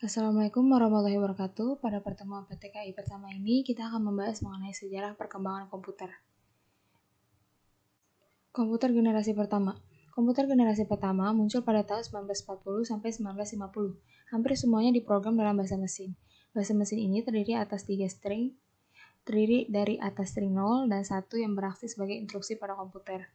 Assalamualaikum warahmatullahi wabarakatuh. Pada pertemuan PTKI pertama ini, kita akan membahas mengenai sejarah perkembangan komputer. Komputer generasi pertama. Komputer generasi pertama muncul pada tahun 1940 sampai 1950. Hampir semuanya diprogram dalam bahasa mesin. Bahasa mesin ini terdiri dari atas string 0 dan 1 yang beraksi sebagai instruksi pada komputer.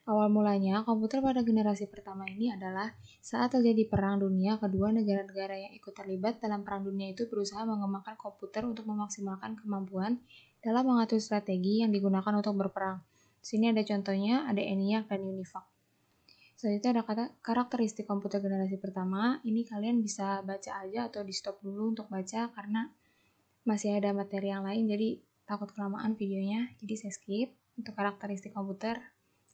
Awal mulanya, komputer pada generasi pertama ini adalah saat terjadi Perang Dunia Kedua, negara-negara yang ikut terlibat dalam Perang Dunia itu berusaha mengembangkan komputer untuk memaksimalkan kemampuan dalam mengatur strategi yang digunakan untuk berperang. Di sini ada contohnya, ada ENIAC dan UNIVAC. Selanjutnya ada karakteristik komputer generasi pertama. Ini kalian bisa baca aja atau di stop dulu untuk baca karena masih ada materi yang lain, jadi takut kelamaan videonya, jadi saya skip. Untuk karakteristik komputer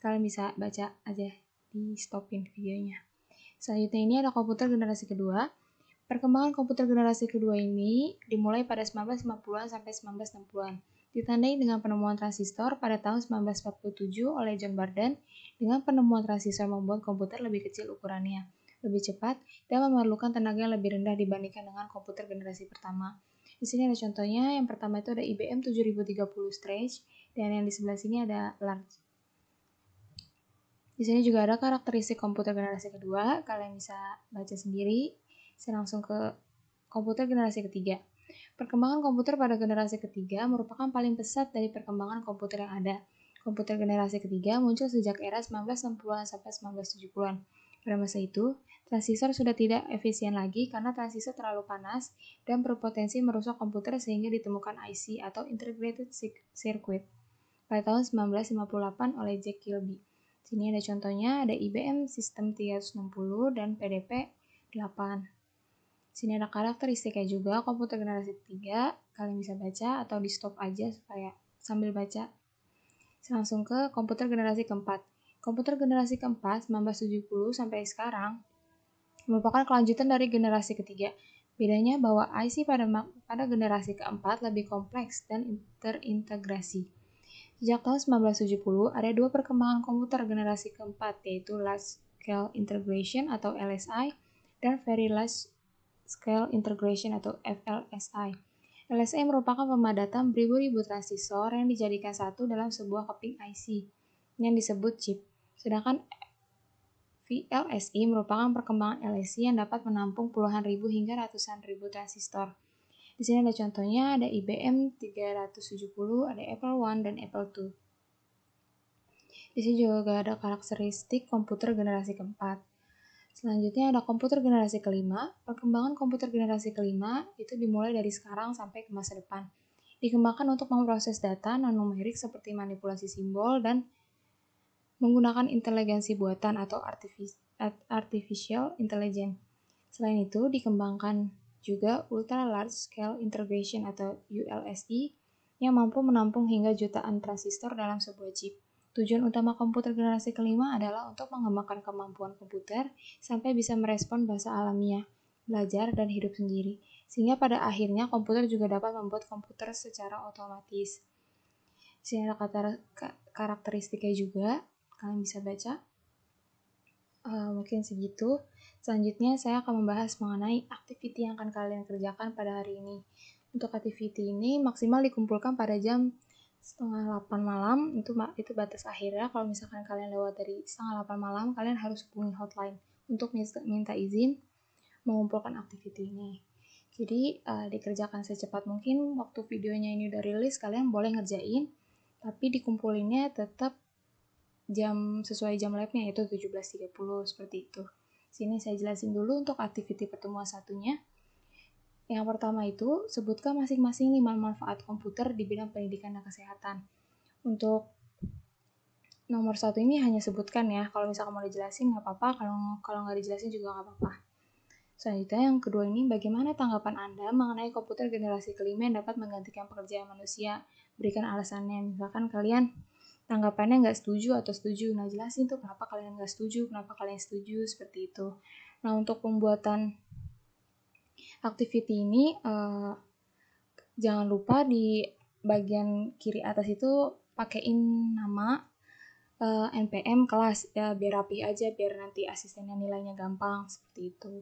kalian bisa baca aja, di stopin videonya. Selanjutnya ini ada komputer generasi kedua. Perkembangan komputer generasi kedua ini dimulai pada 1950-an sampai 1960-an. Ditandai dengan penemuan transistor pada tahun 1947 oleh John Barden. Dengan penemuan transistor membuat komputer lebih kecil ukurannya, lebih cepat, dan memerlukan tenaga yang lebih rendah dibandingkan dengan komputer generasi pertama. Di sini ada contohnya. Yang pertama itu ada IBM 7030 Stretch, dan yang di sebelah sini ada Large. Di sini juga ada karakteristik komputer generasi kedua, kalian bisa baca sendiri. Saya langsung ke komputer generasi ketiga. Perkembangan komputer pada generasi ketiga merupakan paling pesat dari perkembangan komputer yang ada. Komputer generasi ketiga muncul sejak era 1960-an sampai 1970-an. Pada masa itu, transistor sudah tidak efisien lagi karena transistor terlalu panas dan berpotensi merusak komputer sehingga ditemukan IC atau Integrated Circuit pada tahun 1958 oleh Jack Kilby. Sini ada contohnya, ada IBM System 360 dan PDP 8. Sini ada karakteristiknya juga, komputer generasi ketiga, kalian bisa baca atau di stop aja supaya sambil baca. Langsung ke komputer generasi keempat. Komputer generasi keempat 1970 sampai sekarang merupakan kelanjutan dari generasi ketiga. Bedanya bahwa IC pada generasi keempat lebih kompleks dan terintegrasi. Sejak tahun 1970, ada dua perkembangan komputer generasi keempat, yaitu Large Scale Integration atau LSI dan Very Large Scale Integration atau VLSI. LSI merupakan pemadatan beribu-ribu transistor yang dijadikan satu dalam sebuah keping IC yang disebut chip. Sedangkan VLSI merupakan perkembangan LSI yang dapat menampung puluhan ribu hingga ratusan ribu transistor. Di sini ada contohnya, ada IBM 370, ada Apple I dan Apple II. Di sini juga ada karakteristik komputer generasi keempat. Selanjutnya ada komputer generasi kelima. Perkembangan komputer generasi kelima itu dimulai dari sekarang sampai ke masa depan. Dikembangkan untuk memproses data non-numerik seperti manipulasi simbol dan menggunakan inteligensi buatan atau artificial intelligence. Selain itu, dikembangkan juga Ultra Large Scale Integration atau ULSI yang mampu menampung hingga jutaan transistor dalam sebuah chip. Tujuan utama komputer generasi kelima adalah untuk mengembangkan kemampuan komputer sampai bisa merespon bahasa alamiah, belajar, dan hidup sendiri. Sehingga pada akhirnya komputer juga dapat membuat komputer secara otomatis. Di sini ada karakteristiknya juga, kalian bisa baca. Mungkin segitu. Selanjutnya saya akan membahas mengenai activity yang akan kalian kerjakan pada hari ini. Untuk activity ini maksimal dikumpulkan pada jam 7:30 malam, itu batas akhirnya. Kalau misalkan kalian lewat dari 7:30 malam, kalian harus hubungi hotline untuk minta izin mengumpulkan activity ini. Jadi dikerjakan secepat mungkin. Waktu videonya ini udah rilis, kalian boleh ngerjain, tapi dikumpulinnya tetap sesuai jam labnya, yaitu 17.30 seperti itu. Sini saya jelasin dulu untuk activity pertemuan satunya. Yang pertama itu, sebutkan masing-masing 5 manfaat komputer di bidang pendidikan dan kesehatan. Untuk nomor 1 ini hanya sebutkan ya, kalau misalkan mau dijelasin nggak apa-apa, kalau nggak dijelasin juga nggak apa-apa. Selanjutnya yang kedua ini, bagaimana tanggapan Anda mengenai komputer generasi kelima yang dapat menggantikan pekerjaan manusia? Berikan alasannya, misalkan kalian tanggapannya nggak setuju atau setuju. Nah, jelasin tuh kenapa kalian nggak setuju, kenapa kalian setuju, seperti itu. Nah, untuk pembuatan activity ini, jangan lupa di bagian kiri atas itu pakein nama NPM kelas, ya biar rapi aja, biar nanti asistennya nilainya gampang, seperti itu.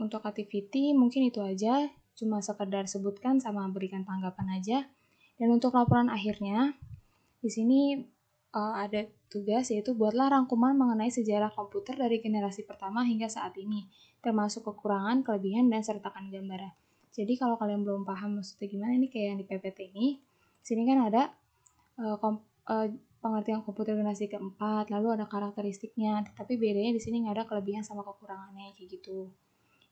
untuk activity mungkin itu aja, cuma sekedar sebutkan sama berikan tanggapan aja. Dan untuk laporan akhirnya, di sini ada tugas yaitu buatlah rangkuman mengenai sejarah komputer dari generasi pertama hingga saat ini, termasuk kekurangan, kelebihan, dan sertakan gambar. Jadi kalau kalian belum paham maksudnya gimana, ini kayak yang di PPT ini, sini kan ada pengertian komputer generasi keempat, lalu ada karakteristiknya, tapi bedanya di sini nggak ada kelebihan sama kekurangannya kayak gitu.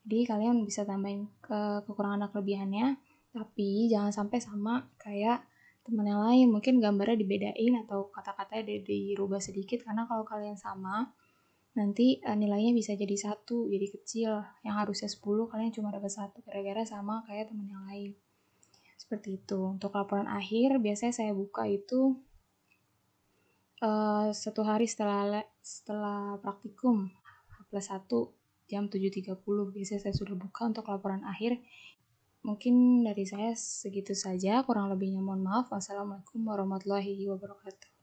Jadi kalian bisa tambahin kekurangan dan kelebihannya, tapi jangan sampai sama kayak teman yang lain. Mungkin gambarnya dibedain atau kata-katanya dirubah sedikit, karena kalau kalian sama, nanti nilainya bisa jadi 1, jadi kecil. Yang harusnya 10, kalian cuma dapat 1, gara-gara sama kayak teman yang lain. Seperti itu. Untuk laporan akhir, biasanya saya buka itu 1 hari setelah praktikum, H+1, jam 7.30 biasanya saya sudah buka untuk laporan akhir. Mungkin dari saya segitu saja, kurang lebihnya mohon maaf. Wassalamualaikum warahmatullahi wabarakatuh.